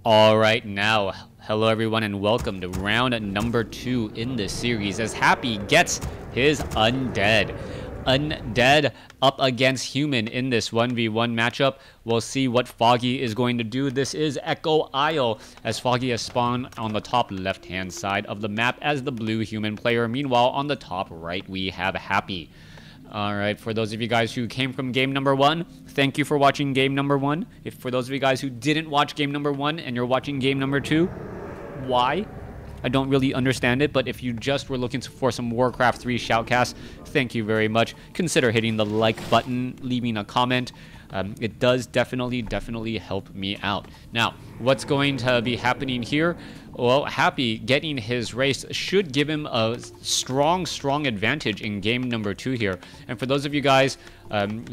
All right, now, hello everyone and welcome to round number 2 in this series as Happy gets his Undead. Undead up against Human in this 1v1 matchup. We'll see what Foggy is going to do. This is Echo Isle as Foggy has spawned on the top left-hand side of the map as the blue Human player. Meanwhile, on the top right, we have Happy. Alright, for those of you guys who came from game number 1, thank you for watching game number 1. If for those of you guys who didn't watch game number 1 and you're watching game number 2, why? I don't really understand it, but if you just were looking for some Warcraft 3 shoutcasts, thank you very much. Consider hitting the like button, leaving a comment. It does definitely help me out. Now, what's going to be happening here? Well, Happy getting his race should give him a strong advantage in game number 2 here. And for those of you guys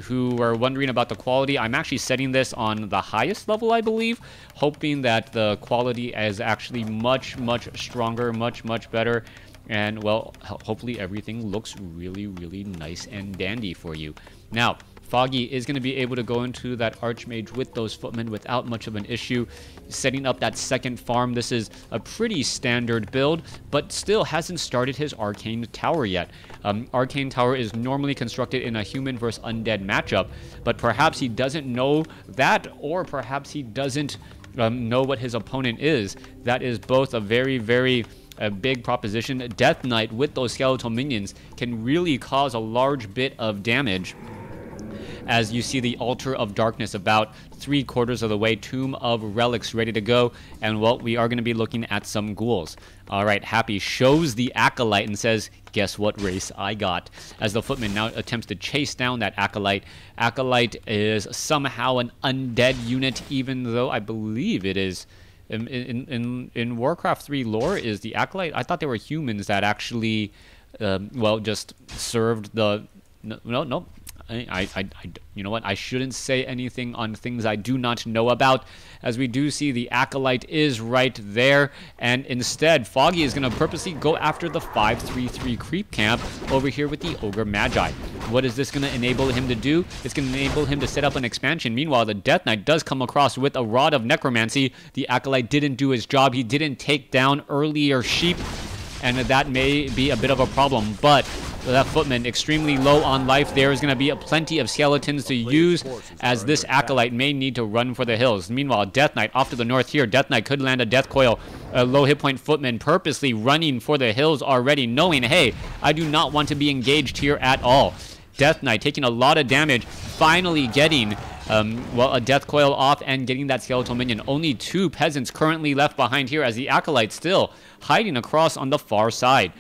who are wondering about the quality, I'm actually setting this on the highest level, I believe, hoping that the quality is actually much stronger, much better. And, well, hopefully everything looks really nice and dandy for you. Now, Foggy is going to be able to go into that Archmage with those footmen without much of an issue. Setting up that second farm, this is a pretty standard build, but still hasn't started his Arcane Tower yet. Arcane Tower is normally constructed in a human versus undead matchup, but perhaps he doesn't know that, or perhaps he doesn't know what his opponent is. That is both a very big proposition. Death Knight with those skeletal minions can really cause a large bit of damage. As you see the Altar of Darkness about 3/4 of the way, Tomb of Relics ready to go, and well, we are going to be looking at some ghouls. Alright, Happy shows the Acolyte and says, guess what race I got? As the footman now attempts to chase down that Acolyte. Acolyte is somehow an undead unit, even though I believe it is. In Warcraft 3 lore, is the Acolyte? I thought they were humans that actually, well, just served the... No. You know what? I shouldn't say anything on things I do not know about, as we do see the Acolyte is right there, and instead, Foggy is going to purposely go after the 5-3-3 creep camp over here with the Ogre Magi. What is this going to enable him to do? It's going to enable him to set up an expansion. Meanwhile, the Death Knight does come across with a Rod of Necromancy. The Acolyte didn't do his job. He didn't take down earlier sheep, and that may be a bit of a problem, but that footman extremely low on life. There is going to be plenty of skeletons to use, as this Acolyte may need to run for the hills. Meanwhile, Death Knight off to the north here. Death Knight could land a Death Coil. A low hit point footman purposely running for the hills already, knowing, hey, I do not want to be engaged here at all. Death Knight taking a lot of damage, finally getting well, a Death Coil off and getting that skeletal minion. Only 2 peasants currently left behind here, as the Acolyte still hiding across on the far side.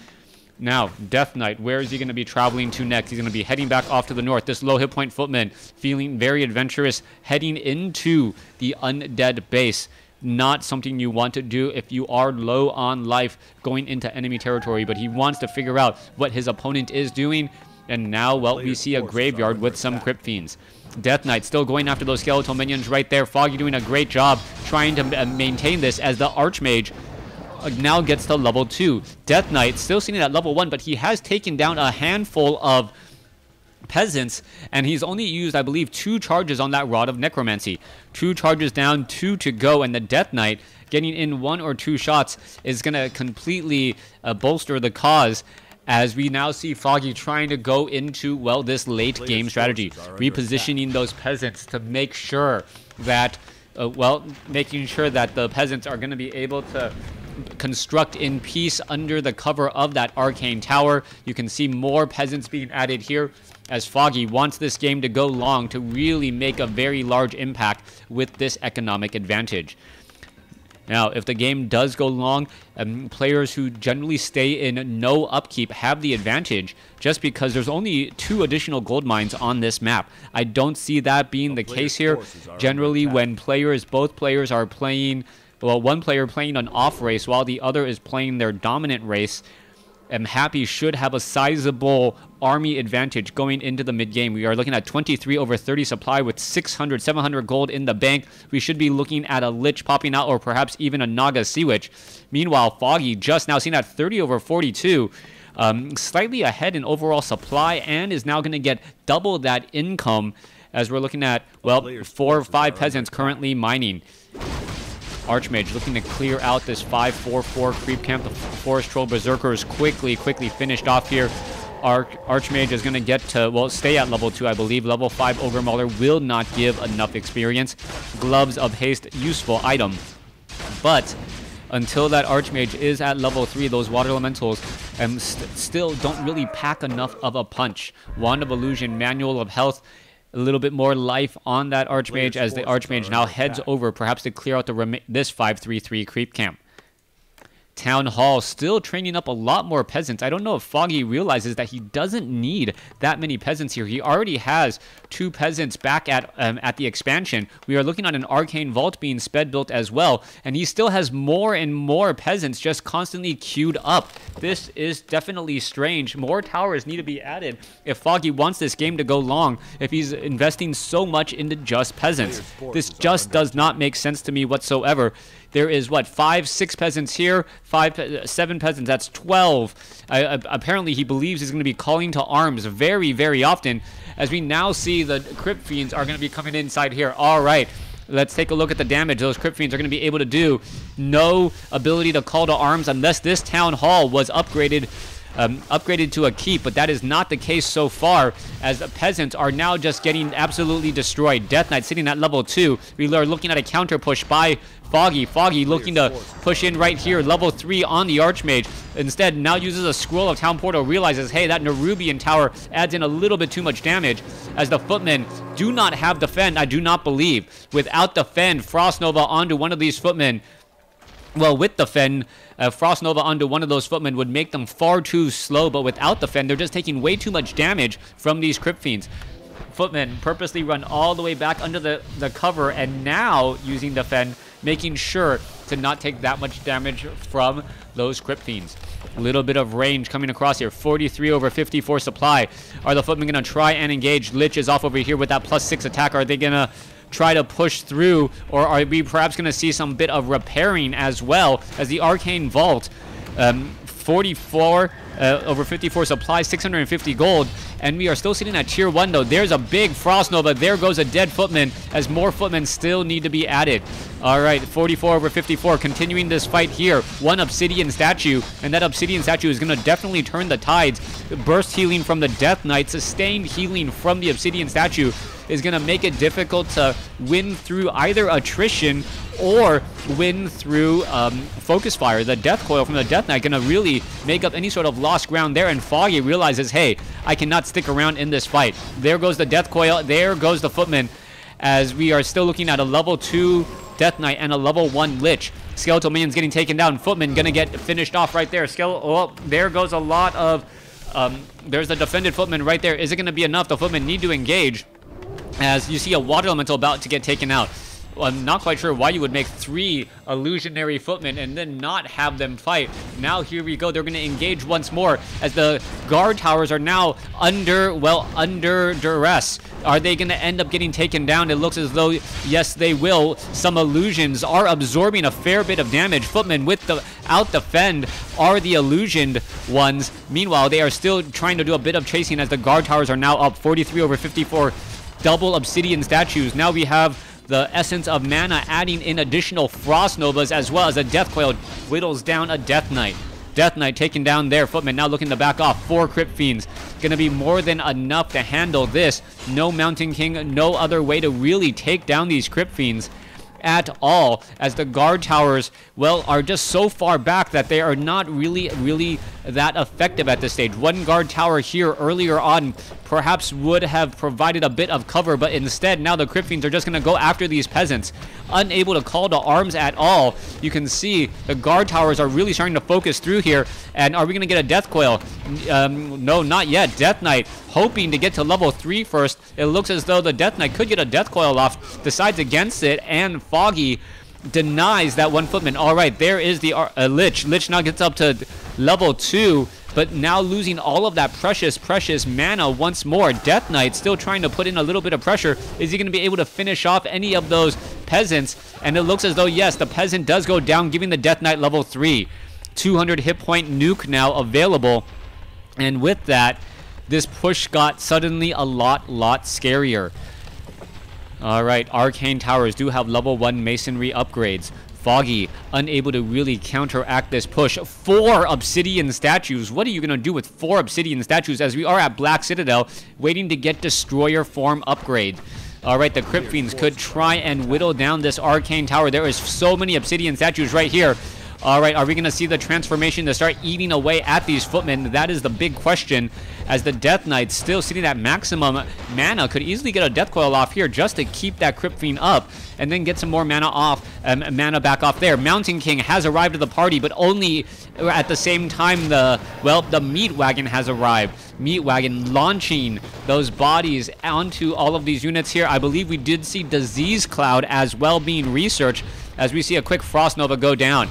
Now, Death Knight, where is he going to be traveling to next? He's going to be heading back off to the north. This low hit point footman feeling very adventurous, heading into the undead base. Not something you want to do if you are low on life going into enemy territory, but he wants to figure out what his opponent is doing. And now, well, we see a graveyard with some Crypt Fiends. Death Knight still going after those skeletal minions right there. Foggy doing a great job trying to maintain this, as the Archmage now gets to level 2. Death Knight still sitting at level 1, but he has taken down a handful of peasants, and he's only used, I believe, 2 charges on that Rod of Necromancy. 2 charges down, 2 to go, and the Death Knight getting in 1 or 2 shots is going to completely bolster the cause, as we now see Foggy trying to go into, well, this late game strategy, repositioning those peasants to make sure that, making sure that the peasants are going to be able to construct in peace under the cover of that Arcane Tower. You can see more peasants being added here, as Foggy wants this game to go long to really make a very large impact with this economic advantage. Now, if the game does go long, players who generally stay in no upkeep have the advantage, just because there's only 2 additional gold mines on this map. I don't see that being the case here. Generally, when both players are playing, well, one player playing an off race while the other is playing their dominant race, Happy should have a sizable army advantage going into the mid-game. We are looking at 23/30 supply with 600, 700 gold in the bank. We should be looking at a Lich popping out, or perhaps even a Naga Sea Witch. Meanwhile, Foggy just now seen at 30/42. Slightly ahead in overall supply, and is now going to get double that income, as we're looking at, well, 4 or 5 peasants currently mining. Archmage looking to clear out this 5-4-4 creep camp. The Forest Troll Berserkers quickly finished off here. Archmage is going to get to, well, stay at level 2, I believe. Level 5 Ogre Mauler will not give enough experience. Gloves of Haste, useful item. But until that Archmage is at level 3, those Water Elementals still don't really pack enough of a punch. Wand of Illusion, Manual of Health, a little bit more life on that Archmage as the Archmage now heads over perhaps to clear out this 5-3-3 creep camp. Town Hall still training up a lot more peasants. I don't know if Foggy realizes that he doesn't need that many peasants here. He already has 2 peasants back at the expansion. We are looking at an Arcane Vault being sped built as well, and he still has more and more peasants just constantly queued up. This is definitely strange. More towers need to be added if Foggy wants this game to go long, if he's investing so much into just peasants. This just does not make sense to me whatsoever. There is, what, 5-6 peasants here, 7 peasants, that's 12. Apparently, he believes he's going to be calling to arms very, very often, as we now see the Crypt Fiends are going to be coming inside here. All right, let's take a look at the damage those Crypt Fiends are going to be able to do. No ability to call to arms unless this Town Hall was upgraded to a keep, but that is not the case so far, as the peasants are now just getting absolutely destroyed. Death Knight sitting at level 2. We are looking at a counter push by Foggy. Foggy looking to push in right here, level 3 on the Archmage. Instead, now uses a Scroll of Town Portal, realizes, hey, that Nerubian Tower adds in a little bit too much damage, as the Footmen do not have Defend, I do not believe. Without Defend, Frost Nova onto one of these Footmen. Well, with Defend, Frost Nova onto one of those Footmen would make them far too slow, but without Defend, they're just taking way too much damage from these Crypt Fiends. Footmen purposely run all the way back under the cover, and now using Defend, making sure to not take that much damage from those Crypt Fiends. A little bit of range coming across here. 43 over 54 supply. Are the Footmen going to try and engage? Lich is off over here with that +6 attack. Are they going to try to push through, or are we perhaps going to see some bit of repairing as well, as the Arcane Vault, 44 over 54 supply, 650 gold, and we are still sitting at tier 1 though. There's a big Frost Nova. There goes a dead Footman, as more Footmen still need to be added. All right, 44 over 54, continuing this fight here. One Obsidian Statue, and that Obsidian Statue is going to definitely turn the tides. Burst healing from the Death Knight, sustained healing from the Obsidian Statue is going to make it difficult to win through either attrition or win through focus fire. The Death Coil from the Death Knight going to really make up any sort of lost ground there, and Foggy realizes, hey, I cannot stick around in this fight. There goes the Death Coil, there goes the Footman, as we are still looking at a level 2 Death Knight and a level 1 Lich. Skeletal minions getting taken down. Footman going to get finished off right there. Oh, there goes a lot of... there's the defended Footman right there. Is it going to be enough? The Footman need to engage, as you see a Water Elemental about to get taken out. I'm not quite sure why you would make 3 illusionary Footmen and then not have them fight. Now here we go. They're going to engage once more, as the guard towers are now under duress. Are they going to end up getting taken down? It looks as though, yes, they will. Some illusions are absorbing a fair bit of damage. Footmen without Defend are the illusioned ones. Meanwhile, they are still trying to do a bit of chasing, as the guard towers are now up 43 over 54. Double Obsidian Statues. Now we have the Essence of Mana adding in additional Frost Novas, as well as a Death Coil whittles down a Death Knight. Death Knight taking down their Footman, now looking to back off. 4 Crypt Fiends. Going to be more than enough to handle this. No Mountain King, no other way to really take down these Crypt Fiends at all, as the guard towers, well, are just so far back that they are not really that effective at this stage. One guard tower here earlier on perhaps would have provided a bit of cover, but instead now the Crypt Fiends are just going to go after these peasants, unable to call to arms at all. You can see the guard towers are really starting to focus through here, and are we going to get a Death Coil? No, not yet. Death Knight hoping to get to level 3 first. It looks as though the Death Knight could get a Death Coil off, decides against it, and Foggy denies that one Footman. All right, there is the Lich. Lich now gets up to level 2, but now losing all of that precious mana once more. Death Knight still trying to put in a little bit of pressure. Is he going to be able to finish off any of those peasants? And it looks as though, yes, the peasant does go down, giving the Death Knight level 3. 200 hit point nuke now available. And with that, this push got suddenly a lot scarier. All right, Arcane Towers do have level 1 Masonry upgrades. Foggy unable to really counteract this push. 4 obsidian statues. What are you going to do with 4 obsidian statues as we are at Black Citadel waiting to get destroyer form upgrade? Alright, the Crypt Fiends could try and whittle down this arcane tower. There is so many obsidian statues right here. Alright, are we going to see the transformation to start eating away at these footmen? That is the big question, as the Death Knight still sitting at maximum mana could easily get a Death Coil off here just to keep that Crypt Fiend up and then get some more mana back off there. Mountain King has arrived at the party, but only at the same time the Meat Wagon has arrived. Meat Wagon launching those bodies onto all of these units here. I believe we did see Disease Cloud as well being researched as we see a quick Frost Nova go down.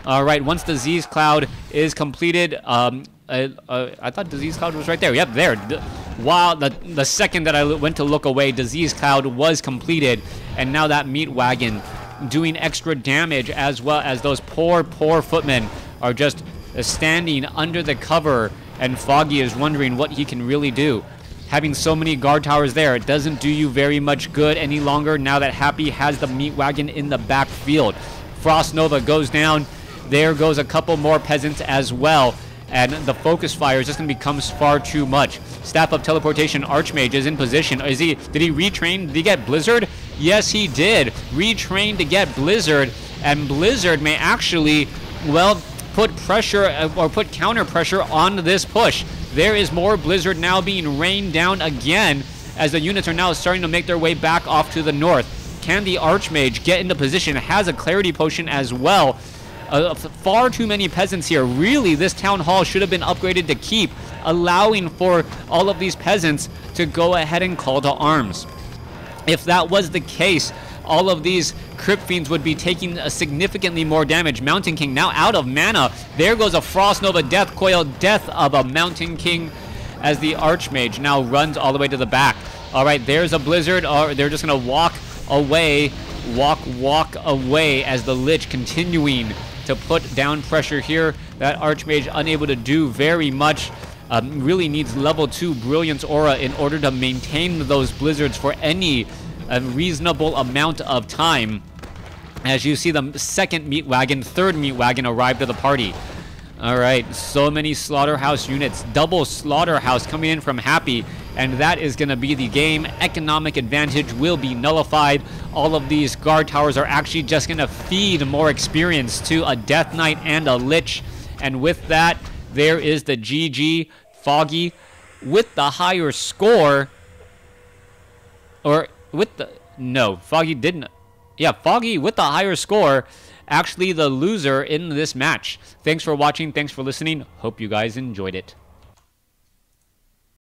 Alright, once Disease Cloud is completed, I thought Disease Cloud was right there. Yep, there. Wow, the second that I went to look away, Disease Cloud was completed, and now that Meat Wagon doing extra damage, as well as those poor footmen are just standing under the cover, and Foggy is wondering what he can really do. Having so many guard towers there, it doesn't do you very much good any longer now that Happy has the Meat Wagon in the backfield. Frost Nova goes down. There goes a couple more peasants as well. And the focus fire just going to become far too much. Staff of Teleportation Archmage is in position. Did he retrain? Did he get Blizzard? Yes, he did. Retrain to get Blizzard. And Blizzard may actually, well, put pressure or put counter pressure on this push. There is more Blizzard now being rained down again as the units are now starting to make their way back off to the north. Can the Archmage get into position? Has a Clarity Potion as well. Far too many peasants here. Really, this town hall should have been upgraded to keep, allowing for all of these peasants to go ahead and call to arms. If that was the case, all of these Crypt Fiends would be taking significantly more damage. Mountain King now out of mana. There goes a Frost Nova Death Coil, death of a Mountain King as the Archmage now runs all the way to the back. All right, there's a Blizzard. They're just going to walk away as the Lich continuing to put down pressure here. That Archmage unable to do very much. Really needs level 2 Brilliance Aura in order to maintain those blizzards for any reasonable amount of time. As you see the second Meat Wagon, third Meat Wagon arrived to the party. Alright, so many Slaughterhouse units. Double Slaughterhouse coming in from Happy, and that is going to be the game. Economic advantage will be nullified. All of these guard towers are actually just going to feed more experience to a Death Knight and a Lich. And with that, there is the GG. Foggy with the higher score. Or with the... No, Foggy didn't... Yeah, Foggy with the higher score. Actually the loser in this match. Thanks for watching. Thanks for listening. Hope you guys enjoyed it.